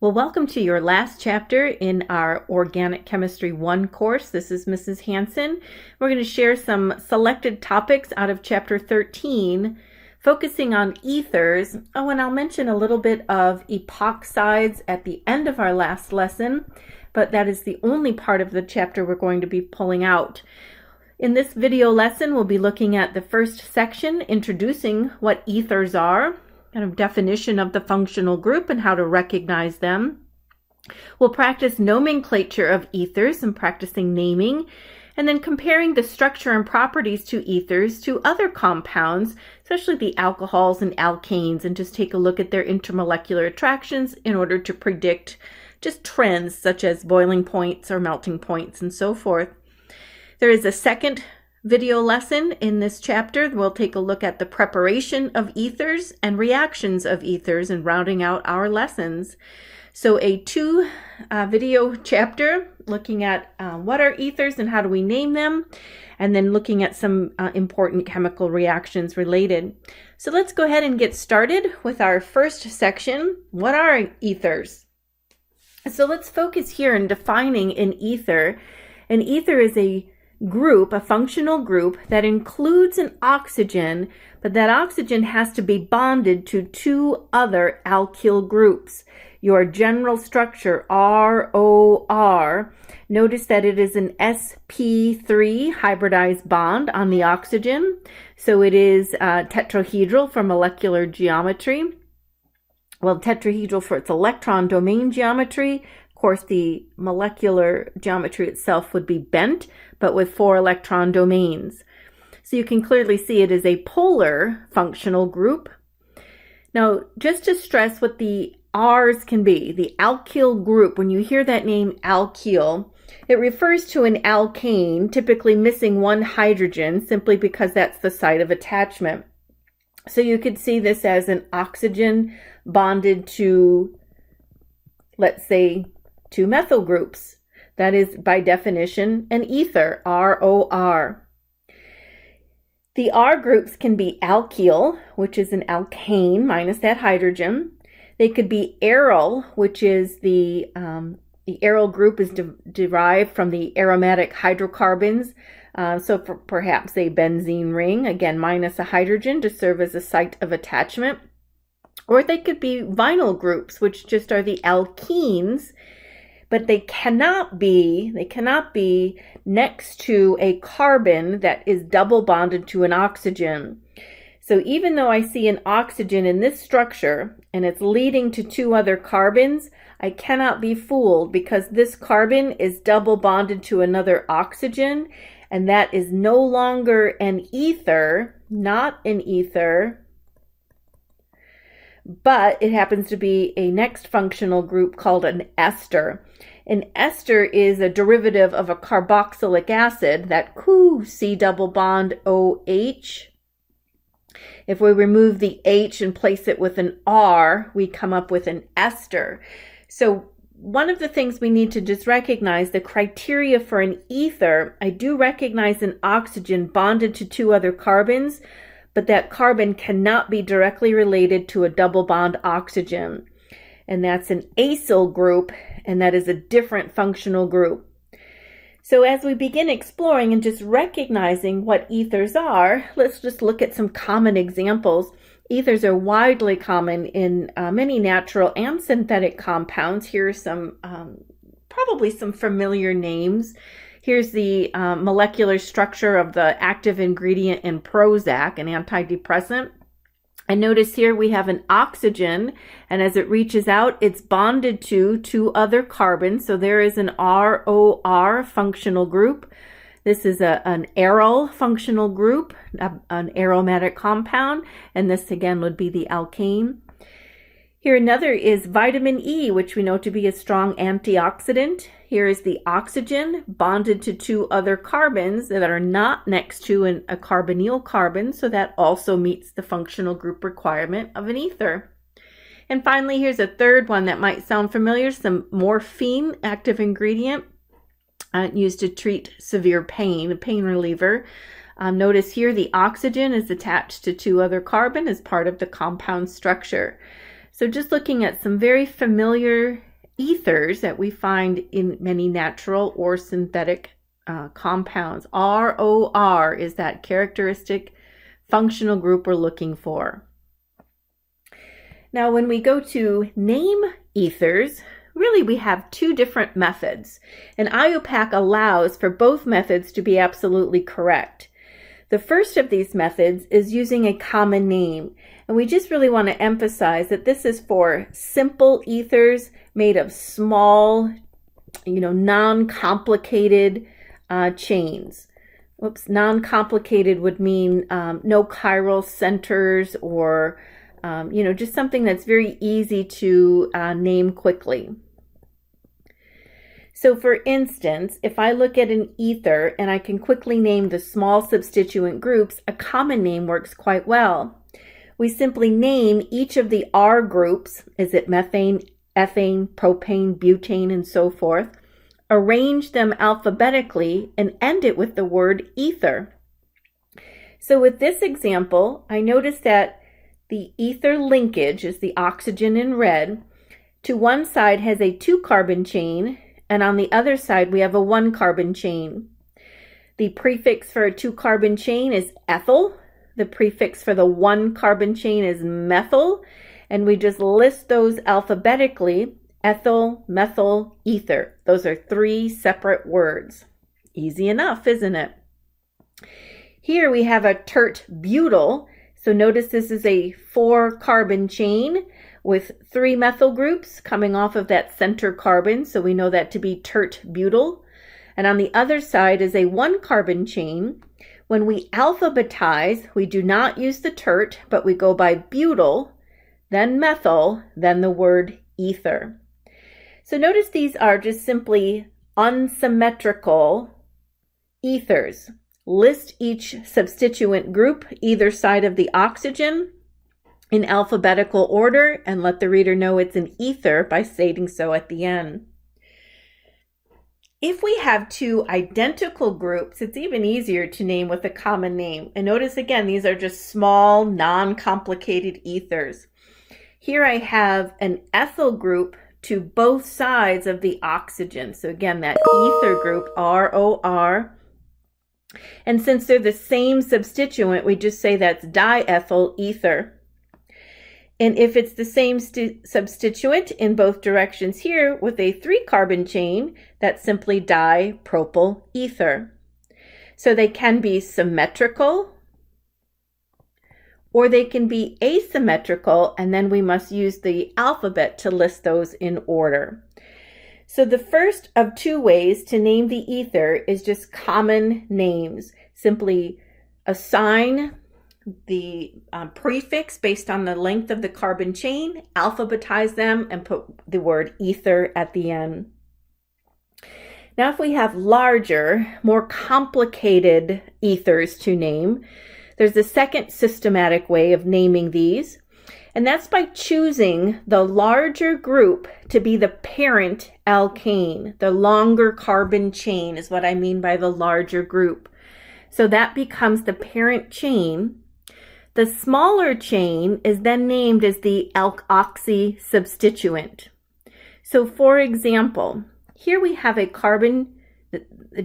Well, welcome to your last chapter in our Organic Chemistry 1 course. This is Mrs. Hansen. We're going to share some selected topics out of Chapter 13, focusing on ethers. Oh, and I'll mention a little bit of epoxides at the end of our last lesson, but that is the only part of the chapter we're going to be pulling out. In this video lesson, we'll be looking at the first section, introducing what ethers are, kind of definition of the functional group and how to recognize them. We'll practice nomenclature of ethers and practicing naming, and then comparing the structure and properties to ethers to other compounds, especially the alcohols and alkanes, and just take a look at their intermolecular attractions in order to predict just trends such as boiling points or melting points and so forth. There is a second video lesson in this chapter. We'll take a look at the preparation of ethers and reactions of ethers and rounding out our lessons. So a two video chapter looking at what are ethers and how do we name them, and then looking at some important chemical reactions related. So let's go ahead and get started with our first section. What are ethers? So let's focus here in defining an ether. An ether is a group, a functional group that includes an oxygen, but that oxygen has to be bonded to two other alkyl groups. Your general structure, ROR, notice that it is an sp3 hybridized bond on the oxygen, so it is tetrahedral for molecular geometry. Well, tetrahedral for its electron domain geometry. Of course, the molecular geometry itself would be bent, but with 4 electron domains. So you can clearly see it is a polar functional group. Now, just to stress what the R's can be, the alkyl group, when you hear that name alkyl, it refers to an alkane, typically missing one hydrogen, simply because that's the site of attachment. So you could see this as an oxygen bonded to, let's say, 2 methyl groups. That is, by definition, an ether, ROR. The R groups can be alkyl, which is an alkane minus that hydrogen. They could be aryl, which is the aryl group is derived from the aromatic hydrocarbons. So for perhaps a benzene ring, again, minus a hydrogen to serve as a site of attachment. Or they could be vinyl groups, which just are the alkenes, but they cannot be next to a carbon that is double bonded to an oxygen. So even though I see an oxygen in this structure and it's leading to 2 other carbons, I cannot be fooled because this carbon is double bonded to another oxygen, and that is no longer an ether, not an ether, but it happens to be a next functional group called an ester. An ester is a derivative of a carboxylic acid, that C double bond OH. If we remove the H and place it with an R, we come up with an ester. So one of the things we need to just recognize, the criteria for an ether, I do recognize an oxygen bonded to 2 other carbons, but that carbon cannot be directly related to a double bond oxygen. And that's an acyl group, and that is a different functional group. So as we begin exploring and just recognizing what ethers are, let's just look at some common examples. Ethers are widely common in many natural and synthetic compounds. Here are some, probably some familiar names. Here's the molecular structure of the active ingredient in Prozac, an antidepressant. And notice here we have an oxygen, and as it reaches out, it's bonded to 2 other carbons. So there is an ROR functional group. This is an aryl functional group, an aromatic compound, and this again would be the alkane. Here another is vitamin E, which we know to be a strong antioxidant. Here is the oxygen bonded to 2 other carbons that are not next to a carbonyl carbon, so that also meets the functional group requirement of an ether. And finally, here's a third one that might sound familiar, some morphine active ingredient used to treat severe pain, a pain reliever. Notice here the oxygen is attached to 2 other carbon as part of the compound structure. So just looking at some very familiar ethers that we find in many natural or synthetic compounds. ROR is that characteristic functional group we're looking for. Now, when we go to name ethers, really we have two different methods, and IUPAC allows for both methods to be absolutely correct. The first of these methods is using a common name, and we just really want to emphasize that this is for simple ethers made of small, non-complicated chains. Non-complicated would mean no chiral centers or, just something that's very easy to name quickly. So for instance, if I look at an ether and I can quickly name the small substituent groups, a common name works quite well. We simply name each of the R groups, is it methane, ethane, propane, butane, and so forth, arrange them alphabetically, and end it with the word ether. So with this example, I notice that the ether linkage is the oxygen in red. To one side has a 2-carbon chain, and on the other side we have a 1-carbon chain. The prefix for a 2-carbon chain is ethyl. The prefix for the 1-carbon chain is methyl, and we just list those alphabetically: ethyl, methyl, ether. Those are 3 separate words. Easy enough, isn't it? Here we have a tert-butyl. So notice this is a 4-carbon chain with 3 methyl groups coming off of that center carbon. So we know that to be tert-butyl. And on the other side is a 1-carbon chain. When we alphabetize, we do not use the tert, but we go by butyl, then methyl, then the word ether. So notice these are just simply unsymmetrical ethers. List each substituent group either side of the oxygen in alphabetical order and let the reader know it's an ether by stating so at the end. If we have 2 identical groups, it's even easier to name with a common name. And notice again, these are just small, non-complicated ethers. Here I have an ethyl group to both sides of the oxygen. So again, that ether group, ROR. And since they're the same substituent, we just say that's diethyl ether. And if it's the same substituent in both directions here with a 3-carbon chain, that's simply dipropyl ether. So they can be symmetrical or they can be asymmetrical, and then we must use the alphabet to list those in order. So the first of 2 ways to name the ether is just common names. Simply assign the prefix based on the length of the carbon chain, alphabetize them, and put the word ether at the end. Now, if we have larger, more complicated ethers to name, there's a second systematic way of naming these, and that's by choosing the larger group to be the parent alkane. The longer carbon chain is what I mean by the larger group. So that becomes the parent chain. The smaller chain is then named as the alkoxy substituent. So for example, here we have a carbon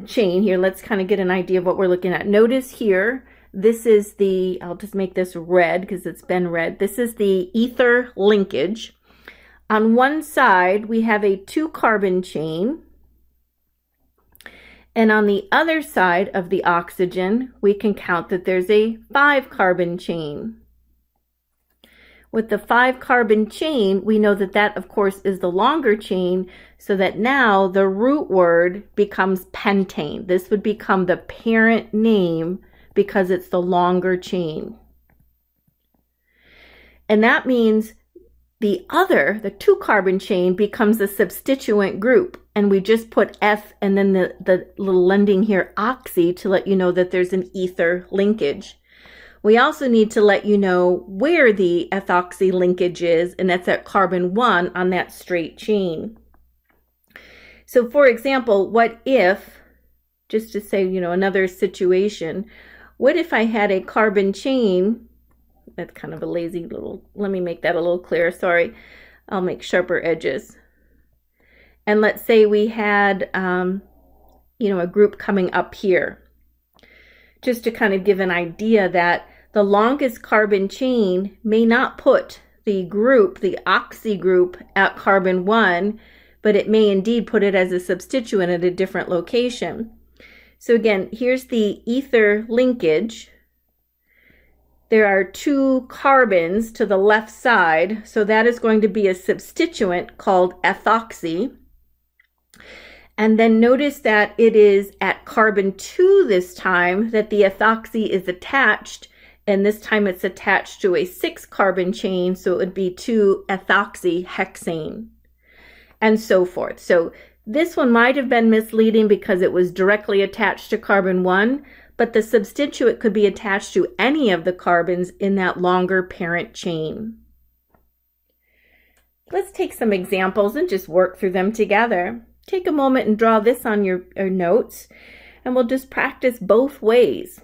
chain here. Let's kind of get an idea of what we're looking at. Notice here, this is the, I'll just make this red because it's been red. This is the ether linkage. On one side, we have a 2-carbon chain. And on the other side of the oxygen, we can count that there's a 5-carbon chain. With the 5-carbon chain, we know that that, of course, is the longer chain, so that now the root word becomes pentane. This would become the parent name because it's the longer chain. And that means the 2-carbon chain becomes a substituent group, and we just put F and then the little lending here, oxy, to let you know that there's an ether linkage. We also need to let you know where the ethoxy linkage is, and that's at carbon 1 on that straight chain. So for example, what if, just to say, another situation, what if I had a carbon chain, That's kind of a lazy little, let me make that a little clearer, sorry. I'll make sharper edges. And let's say we had, a group coming up here. Just to kind of give an idea that the longest carbon chain may not put the group, the oxy group, at carbon 1, but it may indeed put it as a substituent at a different location. So again, here's the ether linkage. There are 2 carbons to the left side, so that is going to be a substituent called ethoxy. And then notice that it is at carbon 2 this time that the ethoxy is attached, and this time it's attached to a 6-carbon chain, so it would be 2-ethoxyhexane, and so forth. So this one might have been misleading because it was directly attached to carbon 1, but the substituent could be attached to any of the carbons in that longer parent chain. Let's take some examples and just work through them together. Take a moment and draw this on your notes, and we'll just practice both ways.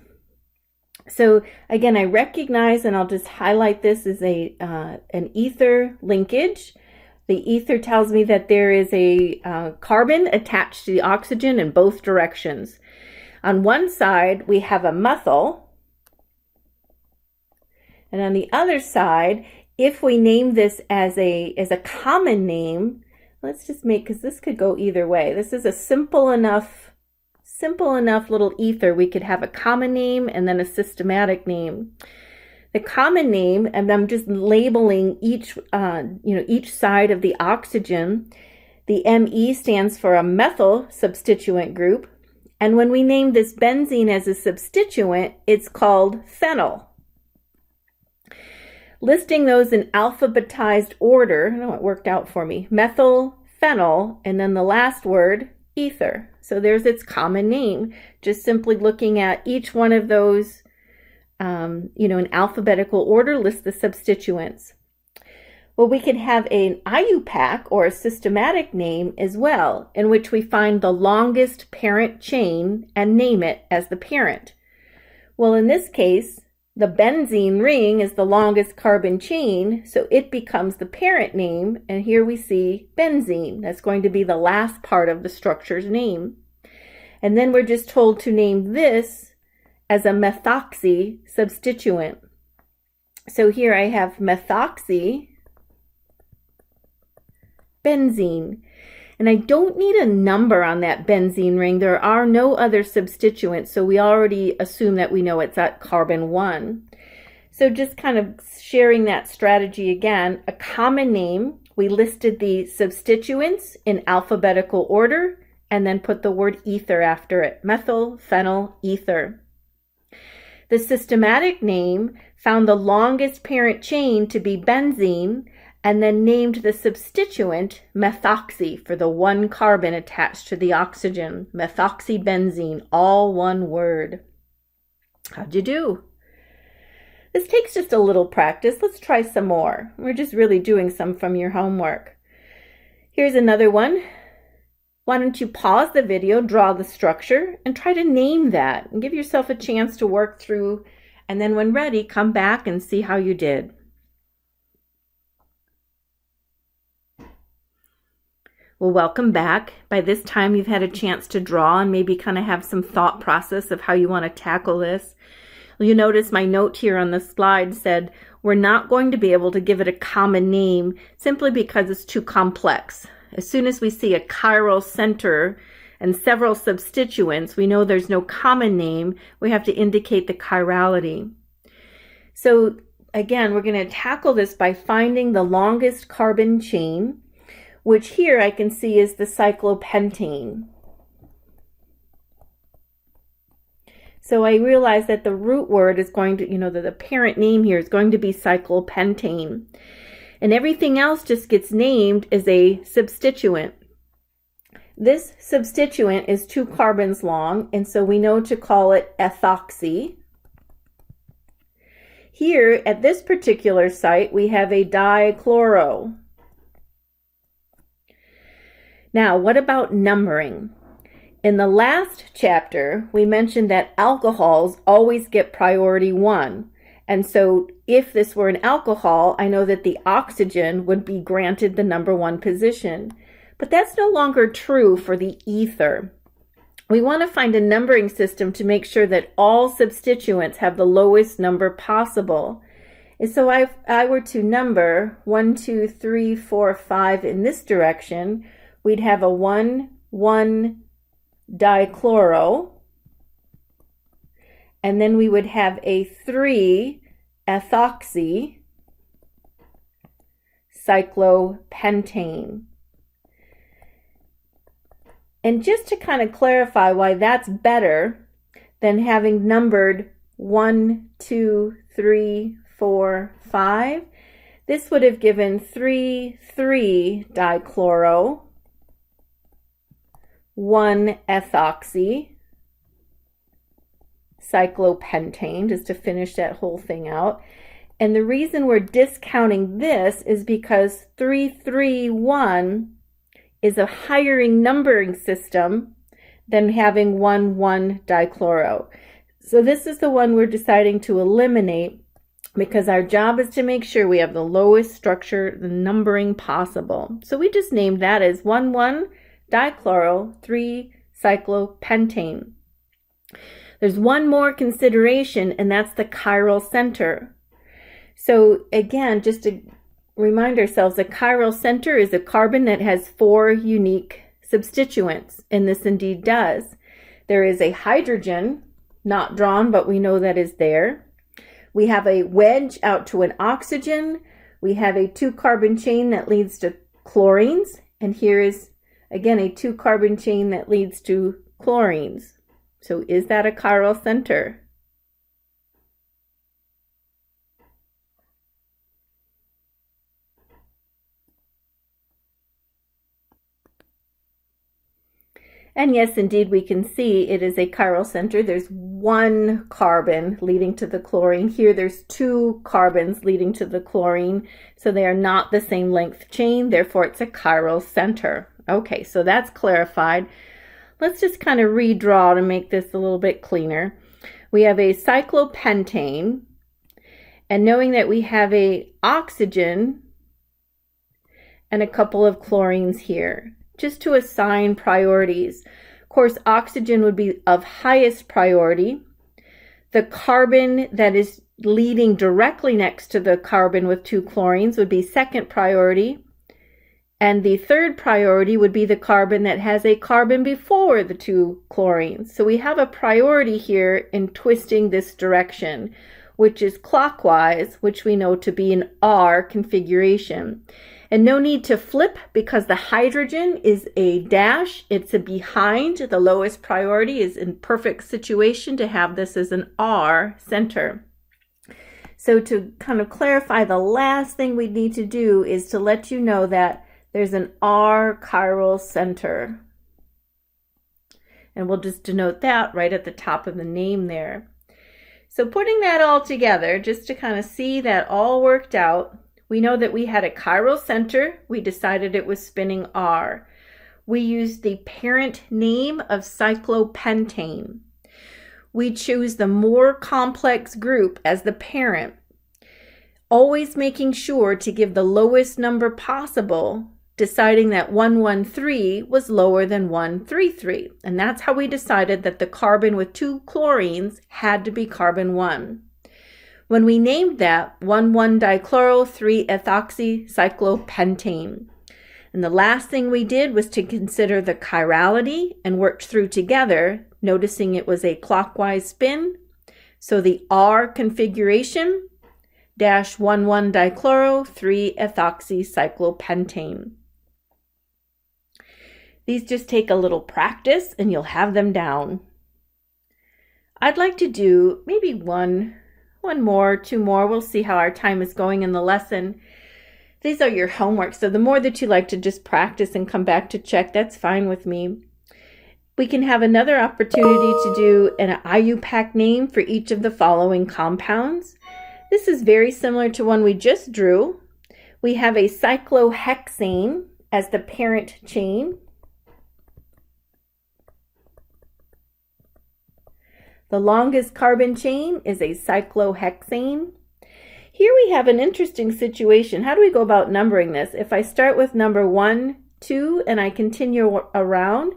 So again, I recognize, and I'll just highlight this as an ether linkage. The ether tells me that there is a carbon attached to the oxygen in both directions. On one side, we have a methyl, and on the other side, if we name this as a common name, let's just make, because this could go either way. This is a simple enough little ether. We could have a common name and then a systematic name. The common name, and I'm just labeling each side of the oxygen. The Me stands for a methyl substituent group. And when we name this benzene as a substituent, it's called phenyl. Listing those in alphabetized order, I know it worked out for me, methyl, phenyl, and then the last word, ether. So there's its common name. Just simply looking at each one of those, in alphabetical order, list the substituents. Well, we could have an IUPAC or a systematic name as well, in which we find the longest parent chain and name it as the parent. Well, in this case, the benzene ring is the longest carbon chain, so it becomes the parent name, and here we see benzene. That's going to be the last part of the structure's name. And then we're just told to name this as a methoxy substituent. So here I have methoxy benzene. And I don't need a number on that benzene ring. There are no other substituents, so we already assume that we know it's at carbon 1. So just kind of sharing that strategy again, a common name, we listed the substituents in alphabetical order and then put the word ether after it, methyl, phenyl, ether. The systematic name found the longest parent chain to be benzene, and then named the substituent methoxy for the 1 carbon attached to the oxygen. Methoxybenzene, all one word. How'd you do? This takes just a little practice. Let's try some more. We're just really doing some from your homework. Here's another one. Why don't you pause the video, draw the structure, and try to name that, and give yourself a chance to work through, and then when ready, come back and see how you did. Well, welcome back. By this time, you've had a chance to draw and maybe kind of have some thought process of how you want to tackle this. Well, you notice my note here on the slide said, we're not going to be able to give it a common name simply because it's too complex. As soon as we see a chiral center and several substituents, we know there's no common name. We have to indicate the chirality. So again, we're going to tackle this by finding the longest carbon chain, which here I can see is the cyclopentane. So I realize that the root word is going to, the parent name here is going to be cyclopentane. And everything else just gets named as a substituent. This substituent is 2 carbons long, and so we know to call it ethoxy. Here, at this particular site, we have a dichloro. Now, what about numbering? In the last chapter, we mentioned that alcohols always get priority 1, And so if this were an alcohol, I know that the oxygen would be granted the number 1 position. But that's no longer true for the ether. We want to find a numbering system to make sure that all substituents have the lowest number possible. And so if I were to number 1, 2, 3, 4, 5 in this direction, we'd have a 1,1-dichloro, and then we would have a 3-ethoxy cyclopentane. And just to kind of clarify why that's better than having numbered 1, 2, 3, 4, 5, this would have given 3,3-dichloro, 1-ethoxy cyclopentane, just to finish that whole thing out. And the reason we're discounting this is because 331 is a higher numbering system than having 1,1-dichloro. So this is the one we're deciding to eliminate because our job is to make sure we have the lowest structure, the numbering possible. So we just named that as 1,1-dichloro 3-cyclopentane. There's one more consideration, and that's the chiral center. So again, just to remind ourselves, a chiral center is a carbon that has 4 unique substituents, and this indeed does. There is a hydrogen, not drawn, but we know that is there. We have a wedge out to an oxygen. We have a 2-carbon chain that leads to chlorines, and here is, again, a 2-carbon chain that leads to chlorines. So is that a chiral center? And yes, indeed, we can see it is a chiral center. There's 1 carbon leading to the chlorine. Here, there's 2 carbons leading to the chlorine. So they are not the same length chain. Therefore, it's a chiral center. Okay, so that's clarified. Let's just kind of redraw to make this a little bit cleaner. We have a cyclopentane. And knowing that we have a oxygen and a couple of chlorines here, just to assign priorities. Of course, oxygen would be of highest priority. The carbon that is leading directly next to the carbon with 2 chlorines would be second priority. And the third priority would be the carbon that has a carbon before the 2 chlorines. So we have a priority here in twisting this direction, which is clockwise, which we know to be an R configuration. And no need to flip because the hydrogen is a dash. It's a behind. The lowest priority is in perfect situation to have this as an R center. So to kind of clarify, the last thing we need to do is to let you know that there's an R chiral center. And we'll just denote that right at the top of the name there. So putting that all together, just to kind of see that all worked out, we know that we had a chiral center. We decided it was spinning R. We used the parent name of cyclopentane. We choose the more complex group as the parent, always making sure to give the lowest number possible, deciding that 113 was lower than 133. And that's how we decided that the carbon with 2 chlorines had to be carbon 1. When we named that 1,1-dichloro 3-ethoxy cyclopentane. And the last thing we did was to consider the chirality and worked through together, noticing it was a clockwise spin. So the R configuration, dash 1,1-dichloro 3-ethoxy cyclopentane. These just take a little practice and you'll have them down. I'd like to do maybe one more, 2 more. We'll see how our time is going in the lesson. These are your homework, so the more that you like to just practice and come back to check, that's fine with me. We can have another opportunity to do an IUPAC name for each of the following compounds. This is very similar to one we just drew. We have a cyclohexane as the parent chain. The longest carbon chain is a cyclohexane. Here we have an interesting situation. How do we go about numbering this? If I start with number 1, 2, and I continue around,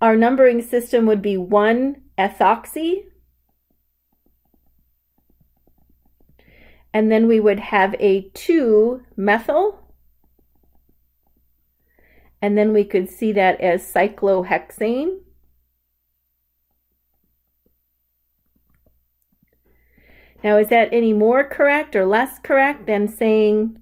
our numbering system would be 1-ethoxy, and then we would have a 2-methyl, and then we could see that as cyclohexane. Now, is that any more correct or less correct than saying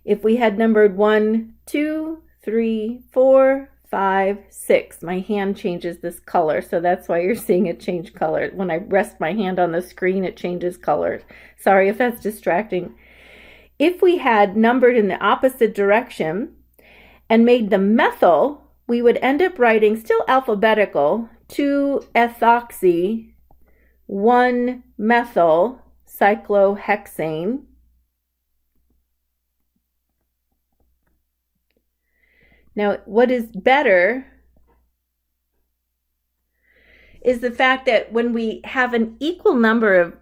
if we had numbered 1, 2, 3, 4, 5, 6? My hand changes this color, so that's why you're seeing it change color. When I rest my hand on the screen, it changes colors. Sorry if that's distracting. If we had numbered in the opposite direction and made the methyl, we would end up writing, still alphabetical, 2-ethoxy, 1-methyl cyclohexane. Now, what is better is the fact that when we have an equal number of,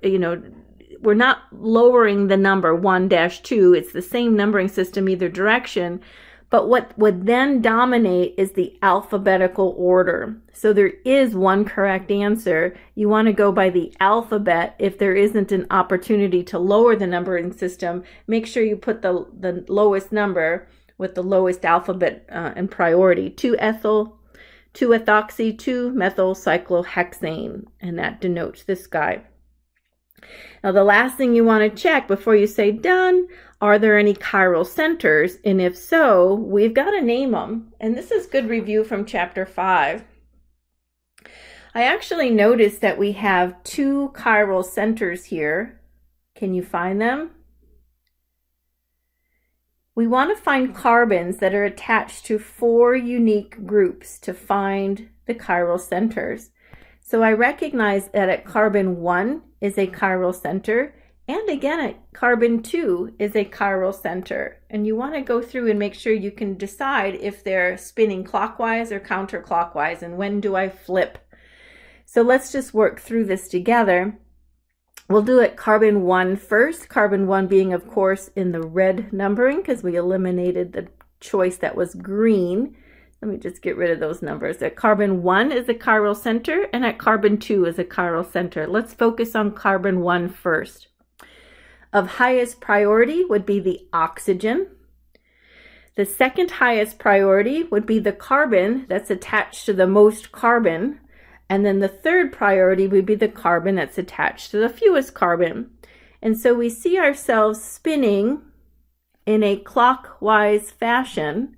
we're not lowering the number 1-2, it's the same numbering system either direction, but what would then dominate is the alphabetical order. So there is one correct answer. You want to go by the alphabet. If there isn't an opportunity to lower the numbering system, make sure you put the lowest number with the lowest alphabet in priority. 2-ethyl, 2-ethoxy, 2-methyl cyclohexane, and that denotes this guy. Now, the last thing you want to check before you say done, are there any chiral centers? And if so, we've got to name them. And this is good review from chapter 5. I actually noticed that we have 2 chiral centers here. Can you find them? We want to find carbons that are attached to 4 unique groups to find the chiral centers. So I recognize that at carbon 1 is a chiral center, and again at carbon 2 is a chiral center. And you want to go through and make sure you can decide if they're spinning clockwise or counterclockwise, and when do I flip. So let's just work through this together. We'll do it carbon 1 first, carbon 1 being, of course, in the red numbering because we eliminated the choice that was green. Let me just get rid of those numbers. At carbon 1 is a chiral center, and at carbon 2 is a chiral center. Let's focus on carbon 1 first. Of highest priority would be the oxygen. The second highest priority would be the carbon that's attached to the most carbon. And then the third priority would be the carbon that's attached to the fewest carbon. And so we see ourselves spinning in a clockwise fashion.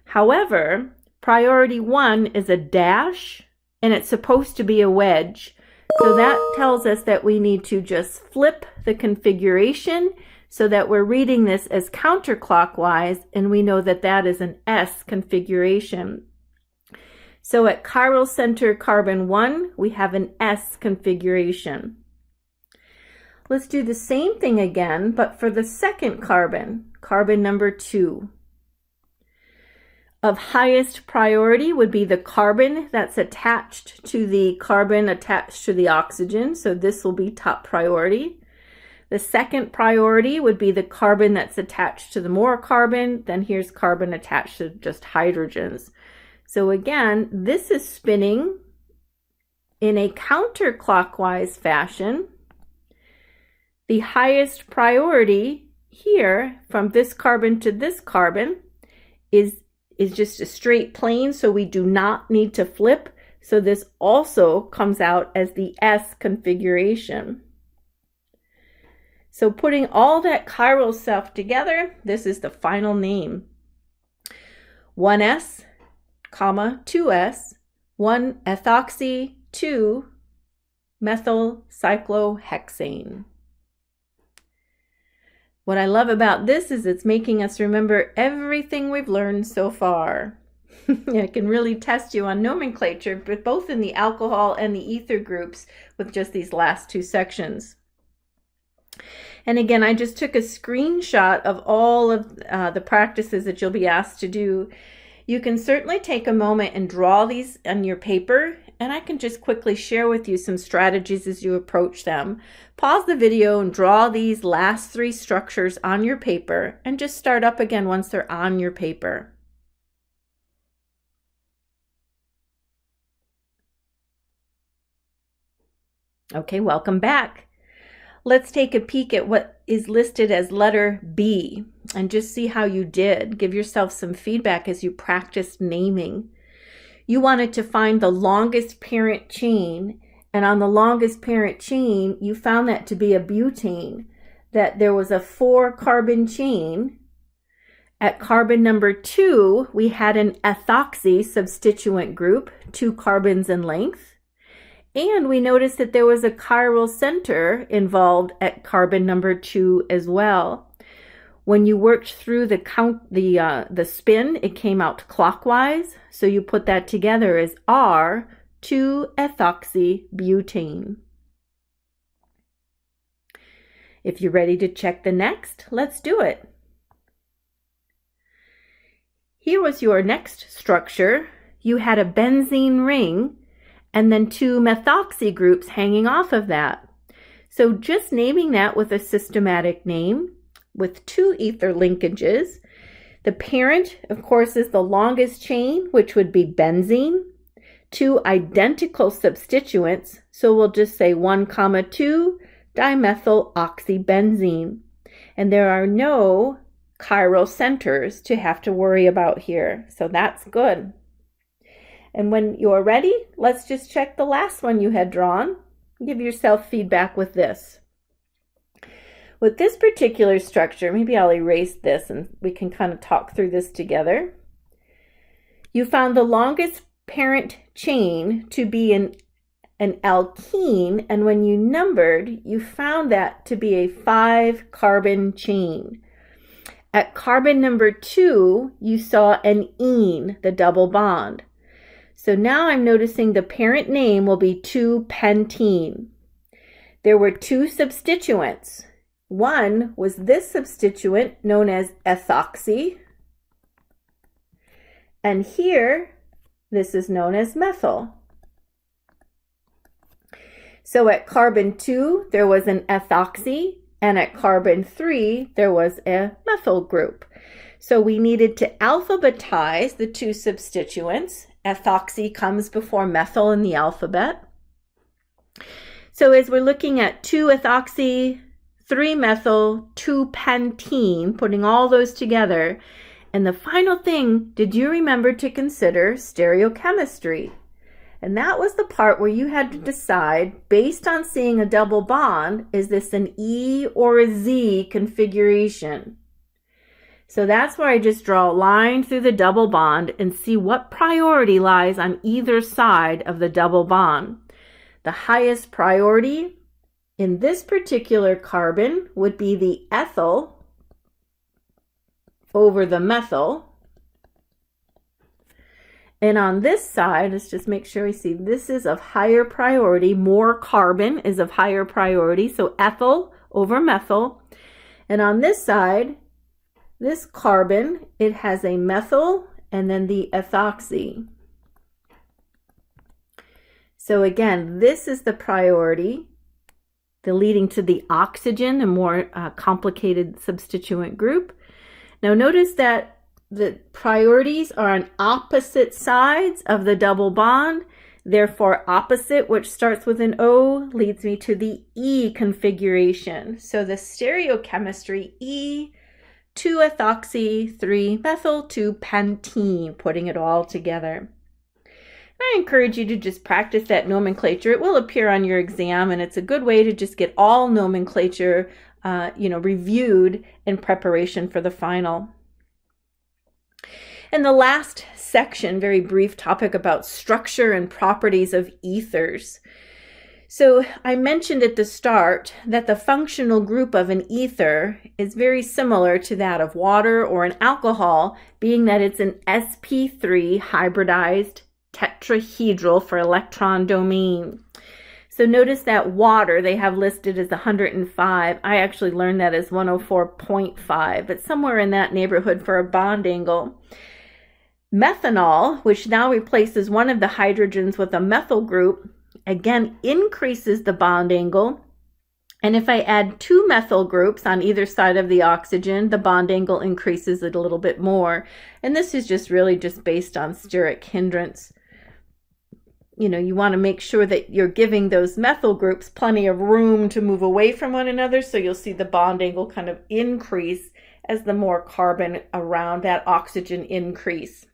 However, priority 1 is a dash, and it's supposed to be a wedge. So that tells us that we need to just flip the configuration so that we're reading this as counterclockwise, and we know that that is an S configuration. So at chiral center carbon 1, we have an S configuration. Let's do the same thing again, but for the second carbon, carbon number 2. Of highest priority would be the carbon that's attached to the carbon attached to the oxygen, so this will be top priority. The second priority would be the carbon that's attached to the more carbon, then here's carbon attached to just hydrogens. So again, this is spinning in a counterclockwise fashion. The highest priority here from this carbon to this carbon is just a straight plane, so we do not need to flip. So this also comes out as the S configuration. So putting all that chiral stuff together, this is the final name. 1S, 2S, 1-ethoxy, 2-methyl cyclohexane. What I love about this is it's making us remember everything we've learned so far. It can really test you on nomenclature, but both in the alcohol and the ether groups with just these last 2 sections. And again, I just took a screenshot of all of the practices that you'll be asked to do. You can certainly take a moment and draw these on your paper and I can just quickly share with you some strategies as you approach them. Pause the video and draw these last 3 structures on your paper and just start up again once they're on your paper. Okay, welcome back. Let's take a peek at what is listed as letter B and just see how you did. Give yourself some feedback as you practice naming. You wanted to find the longest parent chain, and on the longest parent chain, you found that to be a butane, that there was a 4-carbon chain. At carbon number 2, we had an ethoxy substituent group, 2 carbons in length. And we noticed that there was a chiral center involved at carbon number 2 as well. When you worked through the spin, it came out clockwise. So you put that together as R2-ethoxybutane. If you're ready to check the next, let's do it. Here was your next structure. You had a benzene ring and then 2 methoxy groups hanging off of that. So just naming that with a systematic name with 2 ether linkages. The parent, of course, is the longest chain, which would be benzene. 2 identical substituents, so we'll just say 1,2 dimethyl oxybenzene. And there are no chiral centers to have to worry about here, so that's good. And when you're ready, let's just check the last one you had drawn. Give yourself feedback with this. With this particular structure, maybe I'll erase this and we can kind of talk through this together. You found the longest parent chain to be an alkene, and when you numbered, you found that to be a 5-carbon chain. At carbon number 2, you saw an ene, the double bond. So now I'm noticing the parent name will be 2-pentene. There were 2 substituents. One was this substituent known as ethoxy. And here, this is known as methyl. So at carbon 2, there was an ethoxy, and at carbon 3, there was a methyl group. So we needed to alphabetize the 2 substituents. Ethoxy comes before methyl in the alphabet. So as we're looking at 2-ethoxy, 3-methyl, 2-pentene, putting all those together. And the final thing, did you remember to consider stereochemistry? And that was the part where you had to decide, based on seeing a double bond, is this an E or a Z configuration? So that's where I just draw a line through the double bond and see what priority lies on either side of the double bond. The highest priority in this particular carbon would be the ethyl over the methyl. And on this side, let's just make sure we see this is of higher priority. More carbon is of higher priority, so ethyl over methyl. And on this side, this carbon, it has a methyl and then the ethoxy. So again, this is the priority, the leading to the oxygen, the more complicated substituent group. Now notice that the priorities are on opposite sides of the double bond. Therefore, opposite, which starts with an O, leads me to the E configuration. So the stereochemistry E, 2-ethoxy, 3-methyl, 2-pentene, putting it all together. I encourage you to just practice that nomenclature. It will appear on your exam, and it's a good way to just get all nomenclature reviewed in preparation for the final. And the last section, very brief topic about structure and properties of ethers. So I mentioned at the start that the functional group of an ether is very similar to that of water or an alcohol, being that it's an sp3 hybridized tetrahedral for electron domain. So notice that water they have listed as 105. I actually learned that as 104.5, but somewhere in that neighborhood for a bond angle. Methanol, which now replaces one of the hydrogens with a methyl group, again increases the bond angle. And if I add two methyl groups on either side of the oxygen, the bond angle increases it a little bit more. And this is just really just based on steric hindrance. You know, you want to make sure that you're giving those methyl groups plenty of room to move away from one another, so you'll see the bond angle kind of increase as the more carbon around that oxygen increase.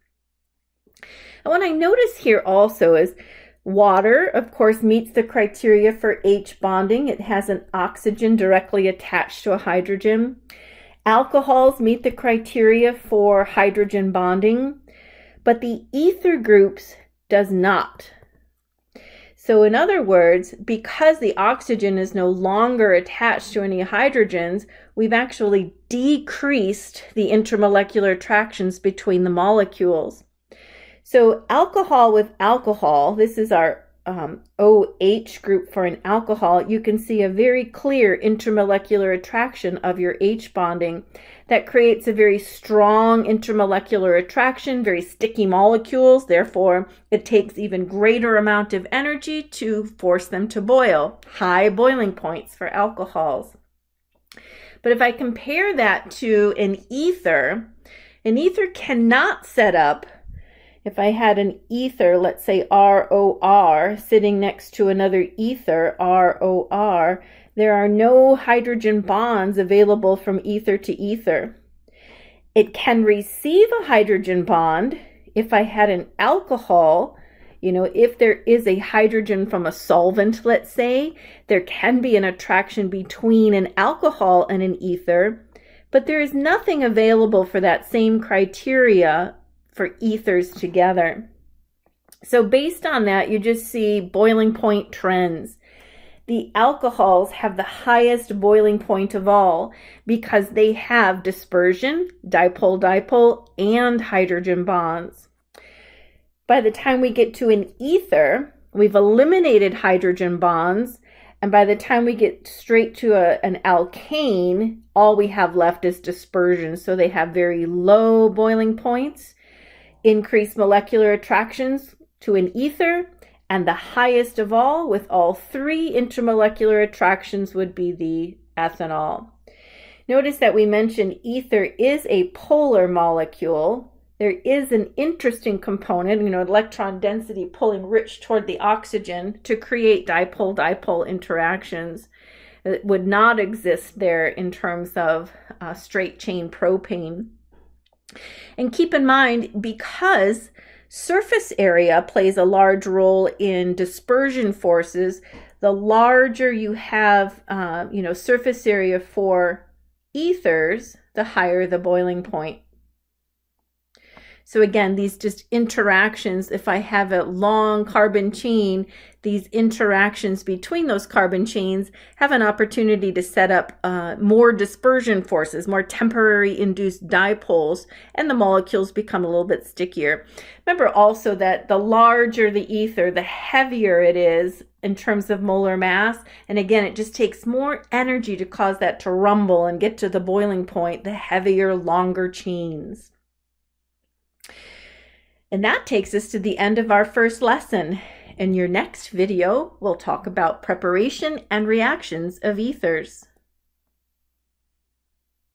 And what I notice here also is water, of course, meets the criteria for H bonding. It has an oxygen directly attached to a hydrogen. Alcohols meet the criteria for hydrogen bonding, but the ether groups does not. So in other words, because the oxygen is no longer attached to any hydrogens, we've actually decreased the intermolecular attractions between the molecules. So alcohol with alcohol, this is our OH group for an alcohol, you can see a very clear intermolecular attraction of your H bonding that creates a very strong intermolecular attraction, very sticky molecules. Therefore, it takes even greater amount of energy to force them to boil. High boiling points for alcohols. But if I compare that to an ether cannot set up. If I had an ether, let's say ROR, sitting next to another ether, ROR, there are no hydrogen bonds available from ether to ether. It can receive a hydrogen bond if I had an alcohol. You know, if there is a hydrogen from a solvent, let's say, there can be an attraction between an alcohol and an ether, but there is nothing available for that same criteria for ethers together. So based on that, you just see boiling point trends. The alcohols have the highest boiling point of all because they have dispersion, dipole-dipole, and hydrogen bonds. By the time we get to an ether, we've eliminated hydrogen bonds, and by the time we get straight to an alkane, all we have left is dispersion. So they have very low boiling points, increased molecular attractions to an ether, and the highest of all, with all three intermolecular attractions, would be the ethanol. Notice that we mentioned ether is a polar molecule. There is an interesting component, electron density pulling rich toward the oxygen to create dipole-dipole interactions. It would not exist there in terms of straight chain propane. And keep in mind, because surface area plays a large role in dispersion forces, the larger you have, surface area for ethers, the higher the boiling point. So again, these just interactions, if I have a long carbon chain, these interactions between those carbon chains have an opportunity to set up more dispersion forces, more temporary induced dipoles, and the molecules become a little bit stickier. Remember also that the larger the ether, the heavier it is in terms of molar mass. And again, it just takes more energy to cause that to rumble and get to the boiling point, the heavier, longer chains. And that takes us to the end of our first lesson. In your next video, we'll talk about preparation and reactions of ethers.